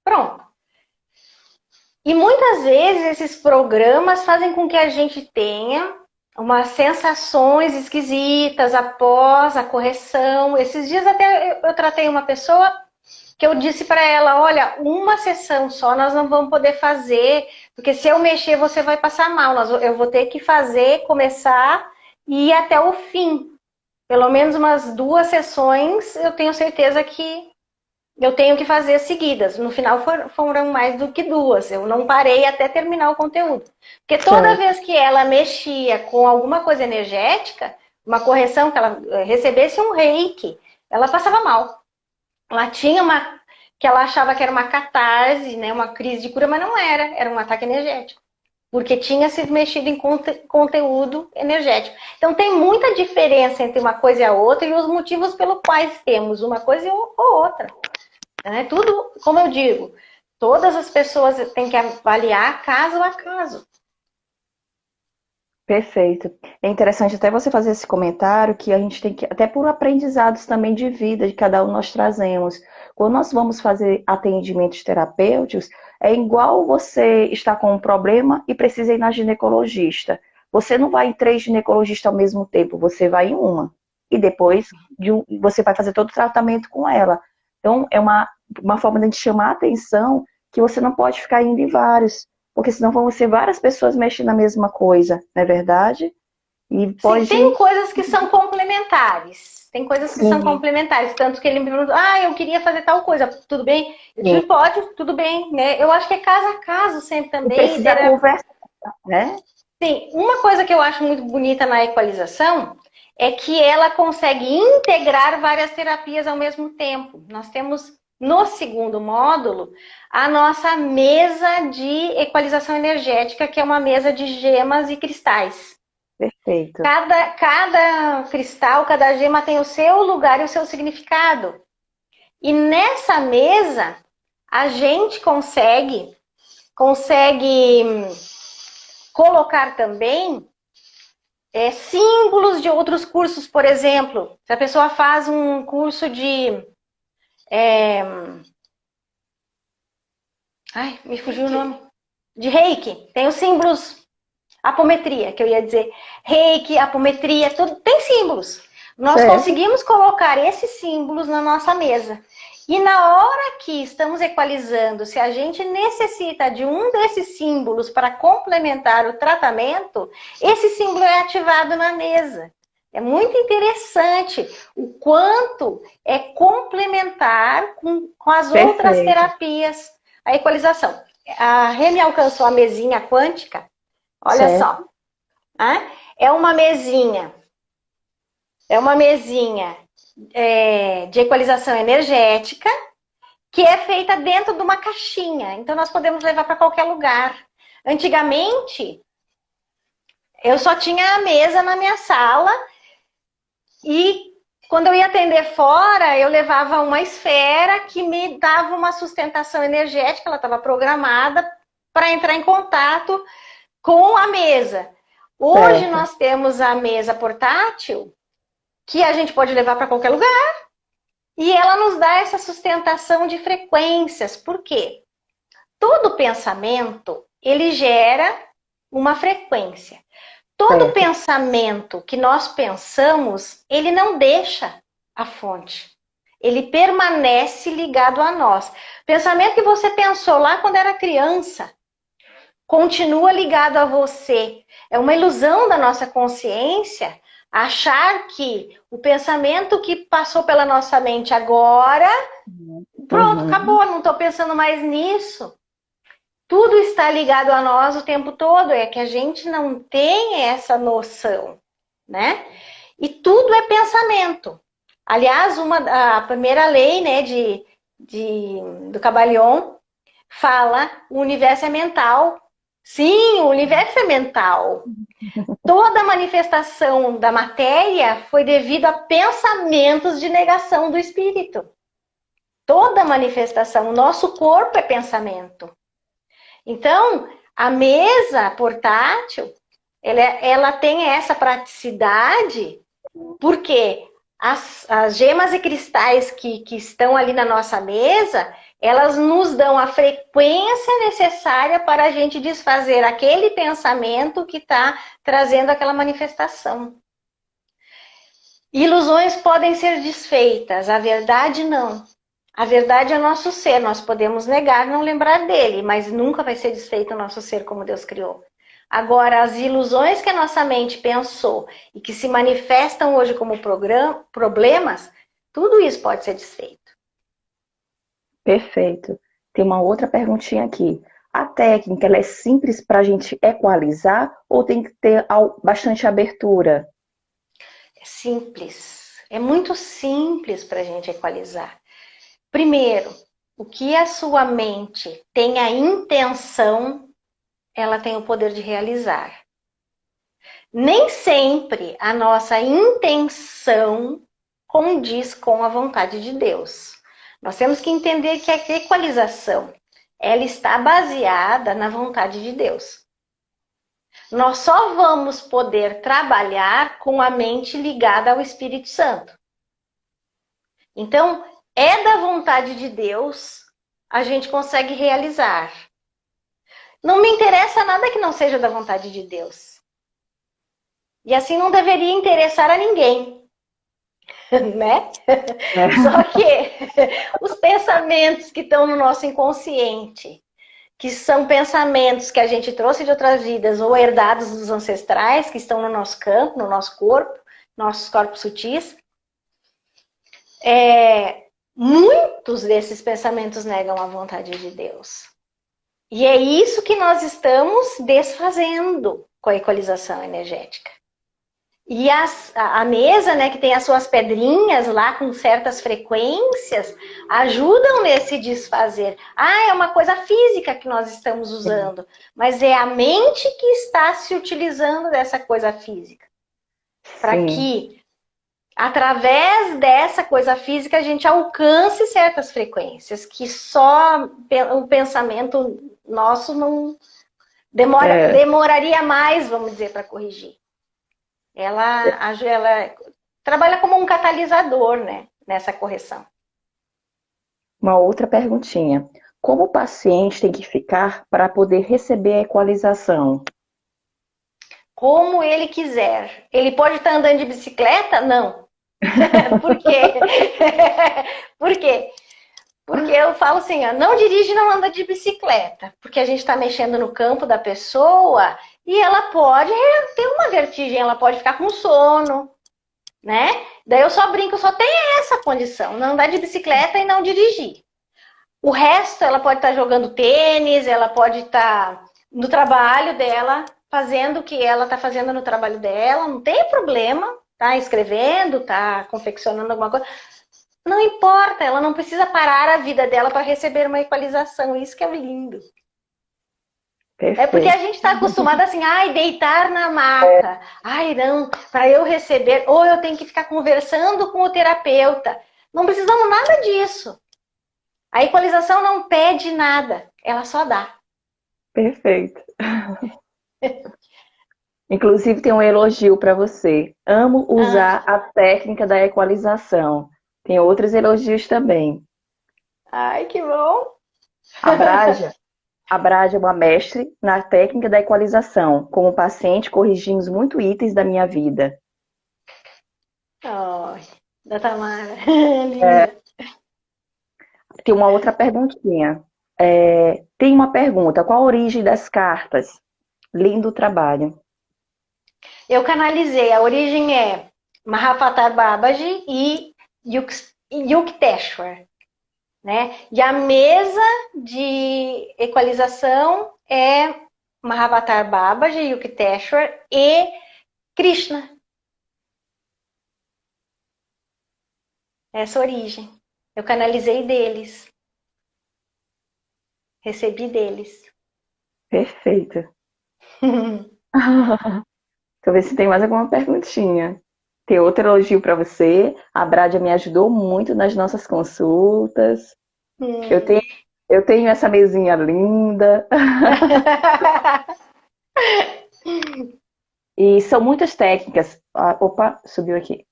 Pronto. E muitas vezes esses programas fazem com que a gente tenha umas sensações esquisitas após a correção. Esses dias até eu tratei uma pessoa que eu disse para ela, olha, uma sessão só nós não vamos poder fazer, porque se eu mexer você vai passar mal. Eu vou ter que fazer, começar e ir até o fim. Pelo menos umas 2 sessões eu tenho certeza que eu tenho que fazer seguidas. No final foram mais do que 2. Eu não parei até terminar o conteúdo. Porque toda
certo.
vez que ela mexia com alguma coisa energética, uma correção, que ela recebesse um reiki, ela passava mal. Ela tinha que ela achava que era uma catarse, né, uma crise de cura, mas não era. Era um ataque energético. Porque tinha se mexido em conteúdo energético. Então tem muita diferença entre uma coisa e a outra e os motivos pelos quais temos uma coisa ou outra. Tudo, como eu digo, todas as pessoas têm que avaliar caso a caso.
Perfeito. É interessante até você fazer esse comentário que a gente tem que, até por aprendizados também de vida, de cada um nós trazemos. Quando nós vamos fazer atendimentos terapêuticos, é igual você estar com um problema e precisa ir na ginecologista. Você não vai em 3 ginecologistas ao mesmo tempo, você vai em uma. E depois você vai fazer todo o tratamento com ela. Então, é uma forma de a gente chamar a atenção que você não pode ficar indo em vários. Porque senão vão ser várias pessoas mexendo na mesma coisa, não é verdade? E
Sim,
pode.
tem coisas que são complementares. Tem coisas que são
Sim,
complementares, tanto que ele me perguntou, eu queria fazer tal coisa, tudo bem? Eu
sim.
disse, pode, tudo bem, né? Eu acho que é caso a caso sempre
E
também.
precisa conversar, né?
Sim, uma coisa que eu acho muito bonita na equalização é que ela consegue integrar várias terapias ao mesmo tempo. Nós temos no segundo módulo a nossa mesa de equalização energética, que é uma mesa de gemas e cristais.
Perfeito.
Cada cristal, cada gema tem o seu lugar e o seu significado. E nessa mesa a gente consegue colocar também símbolos de outros cursos, por exemplo, se a pessoa faz um curso de. É, me fugiu o nome. De Reiki, tem os símbolos, apometria, que eu ia dizer. Reiki, apometria, tudo tem símbolos. Nós
Certo.
conseguimos colocar esses símbolos na nossa mesa. E na hora que estamos equalizando, se a gente necessita de um desses símbolos para complementar o tratamento, esse símbolo é ativado na mesa. É muito interessante o quanto é complementar com as outras
Perfeito.
terapias a equalização. A Rê me alcançou a mesinha quântica, olha só.
Certo.
Né? É uma mesinha, é uma mesinha de equalização energética que é feita dentro de uma caixinha. Então nós podemos levar para qualquer lugar. Antigamente, eu só tinha a mesa na minha sala e quando eu ia atender fora, eu levava uma esfera que me dava uma sustentação energética, ela estava programada para entrar em contato com a mesa. Hoje
Certo.
nós temos a mesa portátil que a gente pode levar para qualquer lugar e ela nos dá essa sustentação de frequências. Por quê? Todo pensamento, ele gera uma frequência. Todo
Certo.
pensamento que nós pensamos, ele não deixa a fonte. Ele permanece ligado a nós. Pensamento que você pensou lá quando era criança, continua ligado a você. É uma ilusão da nossa consciência achar que o pensamento que passou pela nossa mente agora, pronto,
Uhum.
acabou, não estou pensando mais nisso. Tudo está ligado a nós o tempo todo, é que a gente não tem essa noção, né? E tudo é pensamento. Aliás, a primeira lei, né, do Caballion fala o universo é mental. Sim, o universo é mental. Toda manifestação da matéria foi devido a pensamentos de negação do espírito. Toda manifestação, o nosso corpo é pensamento. Então, a mesa portátil, ela tem essa praticidade, porque as gemas e cristais que estão ali na nossa mesa, elas nos dão a frequência necessária para a gente desfazer aquele pensamento que está trazendo aquela manifestação. Ilusões podem ser desfeitas, a verdade não. A verdade é o nosso ser, nós podemos negar, não lembrar dele, mas nunca vai ser desfeito o nosso ser como Deus criou. Agora, as ilusões que a nossa mente pensou e que se manifestam hoje como problemas, tudo isso pode ser desfeito.
Perfeito. Tem uma outra perguntinha aqui. A técnica, ela é simples para a gente equalizar ou tem que ter bastante abertura?
É simples, é muito simples para a gente equalizar. Primeiro, o que a sua mente tem a intenção, ela tem o poder de realizar. Nem sempre a nossa intenção condiz com a vontade de Deus. Nós temos que entender que a equalização, ela está baseada na vontade de Deus. Nós só vamos poder trabalhar com a mente ligada ao Espírito Santo. Então, é da vontade de Deus, a gente consegue realizar. Não me interessa nada que não seja da vontade de Deus. E assim não deveria interessar a ninguém, né?
É.
Só que os pensamentos que estão no nosso inconsciente, que são pensamentos que a gente trouxe de outras vidas ou herdados dos ancestrais, que estão no nosso campo, no nosso corpo, nossos corpos sutis, muitos desses pensamentos negam a vontade de Deus. E é isso que nós estamos desfazendo com a equalização energética. E a mesa, né, que tem as suas pedrinhas lá com certas frequências, ajudam nesse desfazer. É uma coisa física que nós estamos usando, mas é a mente que está se utilizando dessa coisa física. Para que, através dessa coisa física, a gente alcance certas frequências que só o pensamento nosso não demoraria mais, vamos dizer, para corrigir. Ela trabalha como um catalisador, né, nessa correção.
Uma outra perguntinha. Como o paciente tem que ficar para poder receber a equalização?
Como ele quiser. Ele pode estar andando de bicicleta? Não. Por quê? Por quê? Porque eu falo assim, ó, não dirige, não anda de bicicleta. Porque a gente está mexendo no campo da pessoa e ela pode ter uma vertigem, ela pode ficar com sono, né? Daí eu só brinco, só tem essa condição, não andar de bicicleta e não dirigir. O resto, ela pode estar jogando tênis, ela pode estar no trabalho dela, fazendo o que ela está fazendo no trabalho dela, não tem problema, tá escrevendo, tá confeccionando alguma coisa. Não importa, ela não precisa parar a vida dela para receber uma equalização, isso que é lindo.
Perfeito.
É porque a gente está acostumado assim, deitar na maca. Não, para eu receber, ou eu tenho que ficar conversando com o terapeuta. Não precisamos nada disso. A equalização não pede nada, ela só dá.
Perfeito. Inclusive tem um elogio para você. Amo usar a técnica da equalização. Tem outros elogios também.
Ai, que bom.
A Braja é uma mestre na técnica da equalização. Como paciente, corrigimos muito itens da minha vida.
Da Tamara. Linda.
Tem uma outra perguntinha. Tem uma pergunta. Qual a origem das cartas? Lindo trabalho.
Eu canalizei. A origem é Mahavatar Babaji e Yukteswar. Né? E a mesa de equalização é Mahavatar Babaji, Yukteswar e Krishna. Essa origem. Eu canalizei deles. Recebi deles.
Perfeito. Deixa eu ver se tem mais alguma perguntinha. Tem outro elogio para você. A Bradia me ajudou muito nas nossas consultas. Eu tenho essa mesinha linda. E são muitas técnicas. Opa, subiu aqui.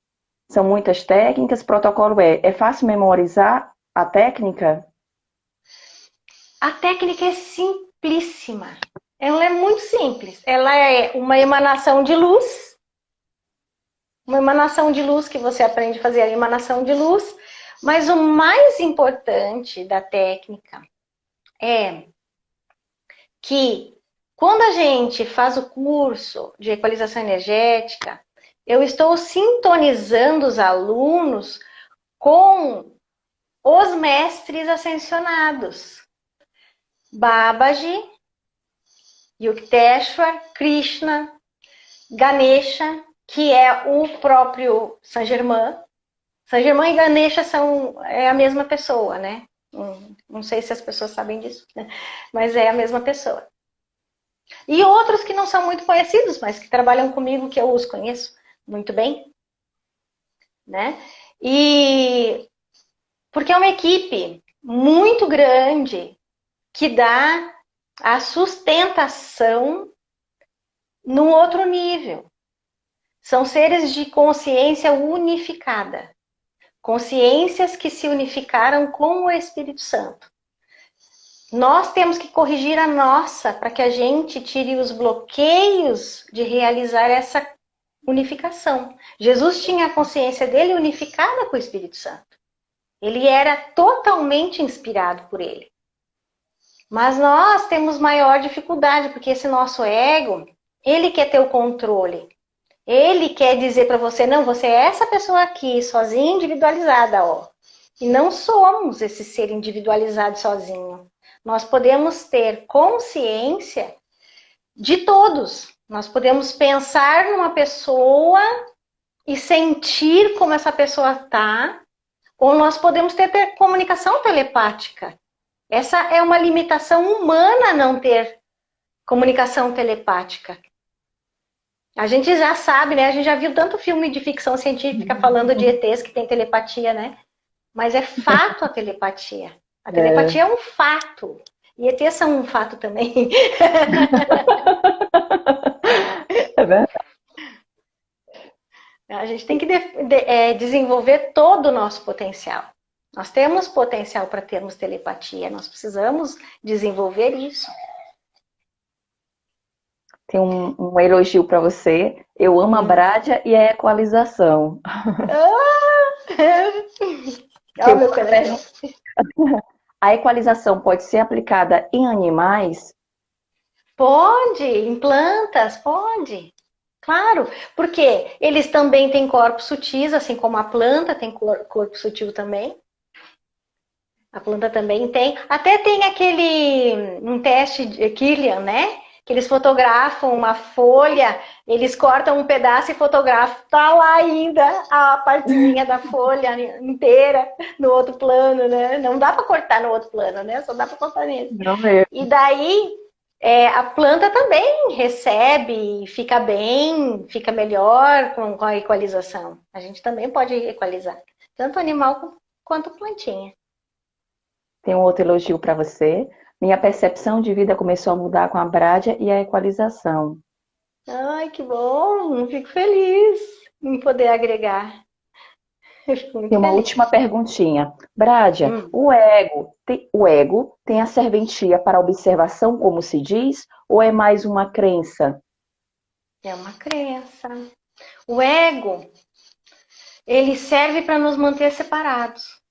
São muitas técnicas. Protocolo é fácil memorizar a técnica?
A técnica é simplíssima. Ela é muito simples. Ela é uma emanação de luz. Uma emanação de luz que você aprende a fazer a emanação de luz. Mas o mais importante da técnica é que quando a gente faz o curso de equalização energética, eu estou sintonizando os alunos com os mestres ascensionados. Babaji, Yukteswar, Krishna, Ganesha, que é o próprio Saint Germain. Saint Germain e Ganesha é a mesma pessoa, né? Não sei se as pessoas sabem disso, né? Mas é a mesma pessoa. E outros que não são muito conhecidos, mas que trabalham comigo, que eu os conheço muito bem, né? E porque é uma equipe muito grande que dá a sustentação no outro nível. São seres de consciência unificada. Consciências que se unificaram com o Espírito Santo. Nós temos que corrigir a nossa para que a gente tire os bloqueios de realizar essa unificação. Jesus tinha a consciência dele unificada com o Espírito Santo. Ele era totalmente inspirado por ele. Mas nós temos maior dificuldade, porque esse nosso ego, ele quer ter o controle. Ele quer dizer para você, não, você é essa pessoa aqui, sozinha, individualizada, ó. E não somos esse ser individualizado sozinho. Nós podemos ter consciência de todos. Nós podemos pensar numa pessoa e sentir como essa pessoa está, ou nós podemos ter comunicação telepática. Essa é uma limitação humana não ter comunicação telepática. A gente já sabe, né? A gente já viu tanto filme de ficção científica falando de ETs que tem telepatia, né? Mas é fato a telepatia. A telepatia é um fato. E ETs são um fato também.
É verdade.
A gente tem que desenvolver todo o nosso potencial. Nós temos potencial para termos telepatia. Nós precisamos desenvolver isso.
Tem um elogio para você. Eu amo a Brádia e a equalização.
Meu coração.
A equalização pode ser aplicada em animais?
Pode, em plantas, pode. Claro, porque eles também têm corpos sutis, assim como a planta tem corpo sutil também. A planta também tem. Até tem um teste de Kirlian, né? Que eles fotografam uma folha, eles cortam um pedaço e fotografam. Tá lá ainda a partezinha da folha inteira no outro plano, né? Não dá para cortar no outro plano, né? Só dá para cortar nele.
Não mesmo.
E daí a planta também recebe, fica bem, fica melhor com a equalização. A gente também pode equalizar, tanto animal quanto plantinha.
Tem um outro elogio para você. Minha percepção de vida começou a mudar com a Brádia e a equalização.
Ai, que bom! Fico feliz em poder agregar. Eu fico muito
Tem uma
feliz.
última perguntinha. Brádia, o ego tem a serventia para observação, como se diz, ou é mais uma crença?
É uma crença. O ego, ele serve para nos manter separados.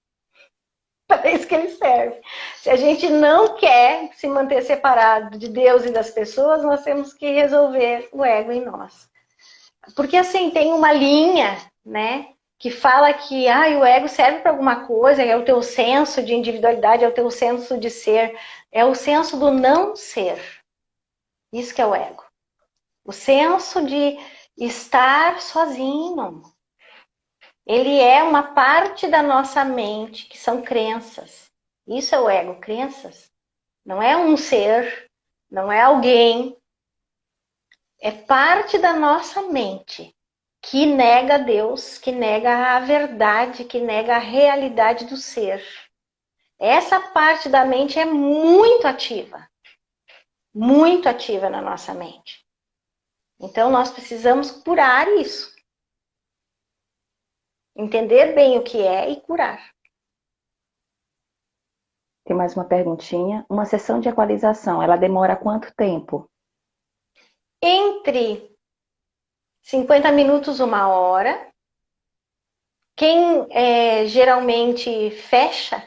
Para isso que ele serve. Se a gente não quer se manter separado de Deus e das pessoas, nós temos que resolver o ego em nós. Porque assim, tem uma linha, né, que fala que o ego serve para alguma coisa, é o teu senso de individualidade, é o teu senso de ser, é o senso do não ser. Isso que é o ego. O senso de estar sozinho. Ele é uma parte da nossa mente que são crenças. Isso é o ego, crenças. Não é um ser, não é alguém. É parte da nossa mente que nega Deus, que nega a verdade, que nega a realidade do ser. Essa parte da mente é muito ativa na nossa mente. Então nós precisamos curar isso. Entender bem o que é e curar.
Tem mais uma perguntinha. Uma sessão de equalização, ela demora quanto tempo?
Entre 50 minutos, 1 hora. Quem geralmente fecha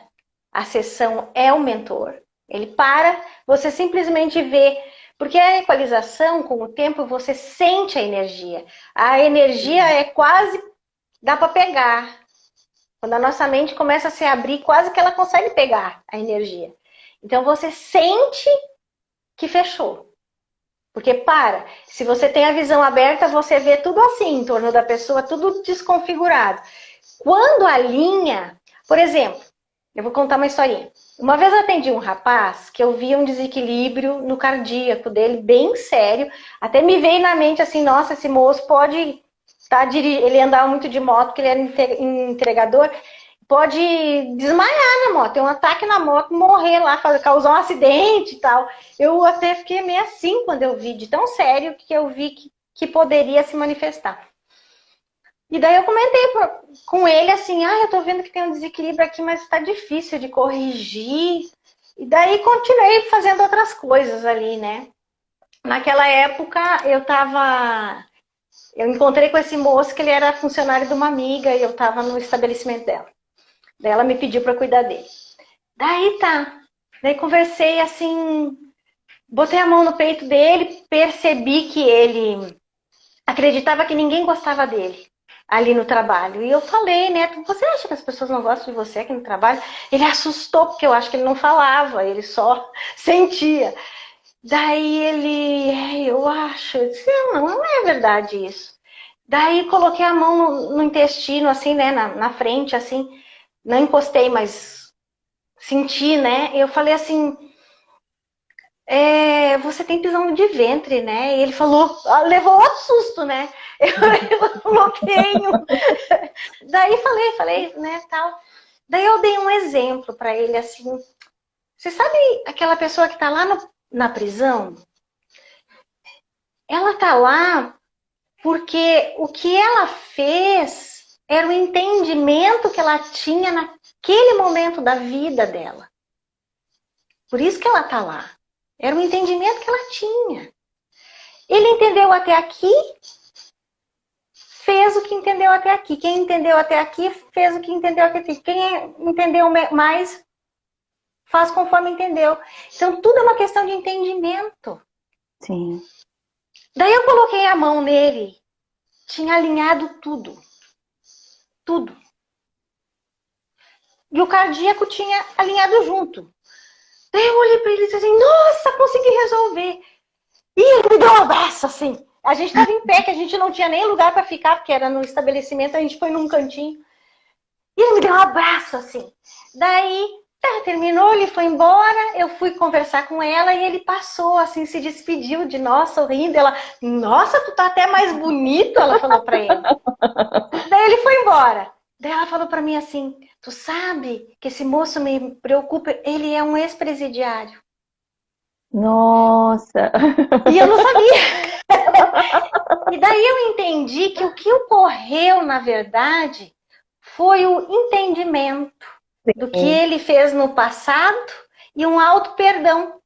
a sessão é o mentor. Ele para, você simplesmente vê. Porque a equalização, com o tempo, você sente a energia. A energia é quase... dá para pegar. Quando a nossa mente começa a se abrir, quase que ela consegue pegar a energia. Então você sente que fechou. Porque se você tem a visão aberta, você vê tudo assim em torno da pessoa, tudo desconfigurado. Quando alinha, por exemplo, eu vou contar uma historinha. Uma vez eu atendi um rapaz que eu via um desequilíbrio no cardíaco dele, bem sério. Até me veio na mente assim, nossa, esse moço pode ele andava muito de moto, porque ele era entregador, pode desmaiar na moto, ter um ataque na moto, morrer lá, causar um acidente e tal. Eu até fiquei meio assim quando eu vi, de tão sério que eu vi que poderia se manifestar. E daí eu comentei com ele assim, eu tô vendo que tem um desequilíbrio aqui, mas tá difícil de corrigir. E daí continuei fazendo outras coisas ali, né? Naquela época eu encontrei com esse moço que ele era funcionário de uma amiga e eu tava no estabelecimento dela. Daí ela me pediu para cuidar dele. Daí conversei assim, botei a mão no peito dele, percebi que ele acreditava que ninguém gostava dele ali no trabalho. E eu falei, né? Você acha que as pessoas não gostam de você aqui no trabalho? Ele assustou, porque eu acho que ele não falava, ele só sentia. Daí ele, eu acho, eu disse, não é verdade isso. Daí coloquei a mão no intestino, assim, né, na frente, assim, não encostei, mas senti, né? Eu falei assim, você tem prisão de ventre, né? E ele falou, levou outro susto, né? Eu falou, tenho. Daí falei, né, tal. Daí eu dei um exemplo para ele, assim, você sabe aquela pessoa que tá lá na prisão? Ela tá lá porque o que ela fez era o entendimento que ela tinha naquele momento da vida dela. Por isso que ela tá lá. Era o entendimento que ela tinha. Ele entendeu até aqui, fez o que entendeu até aqui. Quem entendeu até aqui, fez o que entendeu até aqui. Quem entendeu mais, faz conforme entendeu. Então, tudo é uma questão de entendimento.
Sim.
Daí eu coloquei a mão nele. Tinha alinhado tudo. Tudo. E o cardíaco tinha alinhado junto. Daí eu olhei para ele e disse assim, nossa, consegui resolver. E ele me deu um abraço, assim. A gente estava em pé, que a gente não tinha nem lugar para ficar, porque era no estabelecimento, a gente foi num cantinho. E ele me deu um abraço, assim. Daí, terminou, ele foi embora, eu fui conversar com ela e ele passou, assim, se despediu de nós, sorrindo. Ela, nossa, tu tá até mais bonito, ela falou para ele. Daí ele foi embora. Daí ela falou para mim assim, tu sabe que esse moço me preocupa, ele é um ex-presidiário.
Nossa!
E eu não sabia. E daí eu entendi que o que ocorreu, na verdade, foi o entendimento do que
Sim.
ele fez no passado e um auto-perdão.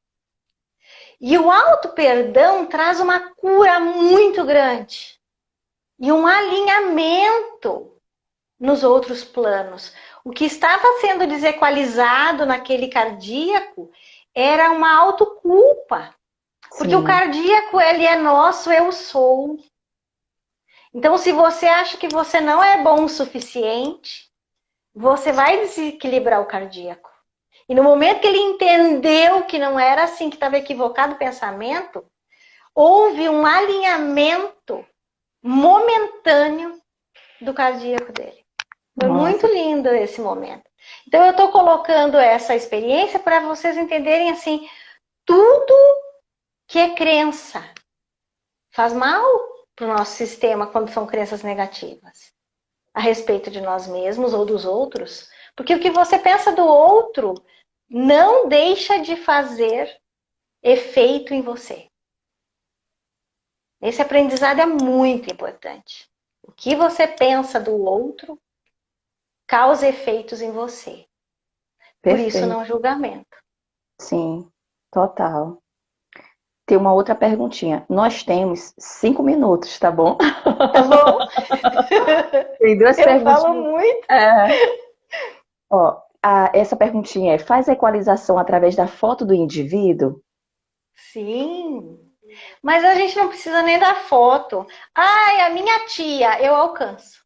E o auto-perdão traz uma cura muito grande. E um alinhamento nos outros planos. O que estava sendo desequalizado naquele cardíaco era uma autoculpa. Porque o
Sim.
cardíaco, ele é nosso, eu sou. Então, se você acha que você não é bom o suficiente, você vai desequilibrar o cardíaco. E no momento que ele entendeu que não era assim, que estava equivocado o pensamento, houve um alinhamento momentâneo do cardíaco dele. Foi muito
Nossa,
lindo esse momento. Então, eu estou colocando essa experiência para vocês entenderem assim, tudo que é crença faz mal para o nosso sistema quando são crenças negativas a respeito de nós mesmos ou dos outros. Porque o que você pensa do outro não deixa de fazer efeito em você. Esse aprendizado é muito importante. O que você pensa do outro causa efeitos em você. Por isso,
perfeito.
não julgamento.
Sim, total. Tem uma outra perguntinha. Nós temos 5 minutos, tá bom?
Tá bom?
Tem duas
Eu falo
perguntinhas.
muito.
É. Ó, essa perguntinha é: faz a equalização através da foto do indivíduo?
Sim. Mas a gente não precisa nem da foto. Ai, a minha tia, eu alcanço.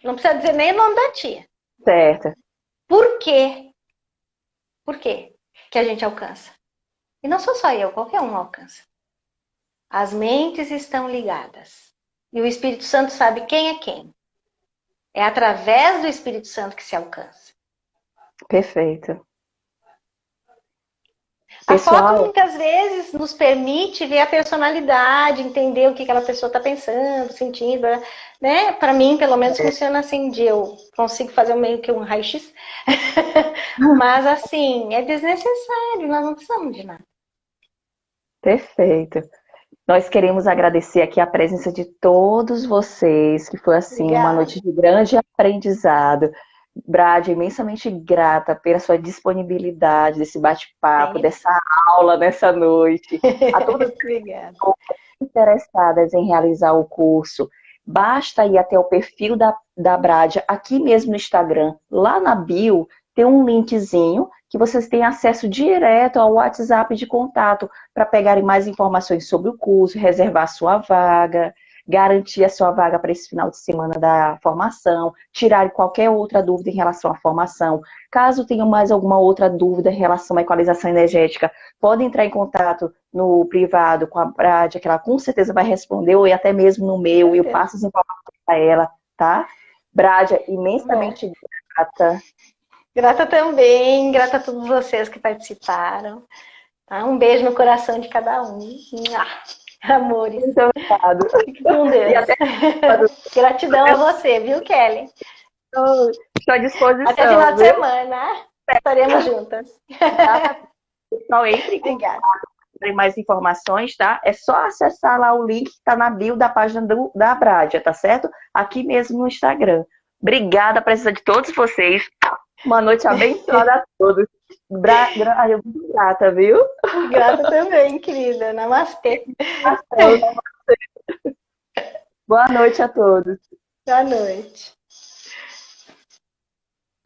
Não precisa dizer nem o nome da tia.
Certo.
Por quê? Por quê que a gente alcança? E não sou só eu, qualquer um alcança. As mentes estão ligadas. E o Espírito Santo sabe quem é quem. É através do Espírito Santo que se alcança.
Perfeito.
A foto
Pessoal,
muitas vezes nos permite ver a personalidade, entender o que aquela pessoa está pensando, sentindo, né? Para mim, pelo menos, funciona assim, de eu consigo fazer meio que um raio-x. Mas assim, é desnecessário, nós não precisamos de nada.
perfeito. Nós queremos agradecer aqui a presença de todos vocês, que foi assim uma
Obrigada.
noite de grande aprendizado. Brad, imensamente grata pela sua disponibilidade, desse bate-papo,
Sempre.
dessa aula nessa noite. A todas
Obrigada.
interessadas em realizar o curso, basta ir até o perfil da Bradia, aqui mesmo no Instagram, lá na bio, tem um linkzinho que vocês têm acesso direto ao WhatsApp de contato para pegarem mais informações sobre o curso, reservar sua vaga. garantir a sua vaga para esse final de semana da formação, tirar qualquer outra dúvida em relação à formação. Caso tenham mais alguma outra dúvida em relação à equalização energética, podem entrar em contato no privado com a Bradia, que ela com certeza vai responder, ou até mesmo no meu, eu passo as informações para ela, tá? Bradia, imensamente grata.
Grata também, grata a todos vocês que participaram. Tá? Um beijo no coração de cada um. Amores.
Muito obrigado.
Fique com Deus.
E até...
Gratidão a você, viu, Kelly?
Estou à disposição.
Até final de semana. Estaremos juntas.
Pessoal, entre em contato para mais informações, tá? É só acessar lá o link que está na bio da página da Bradia, tá certo? Aqui mesmo no Instagram. Obrigada a presença de todos vocês. Uma noite abençoada a todos. Eu muito grata, viu?
Grata também, querida. Namastê.
Boa noite a todos.
Boa noite.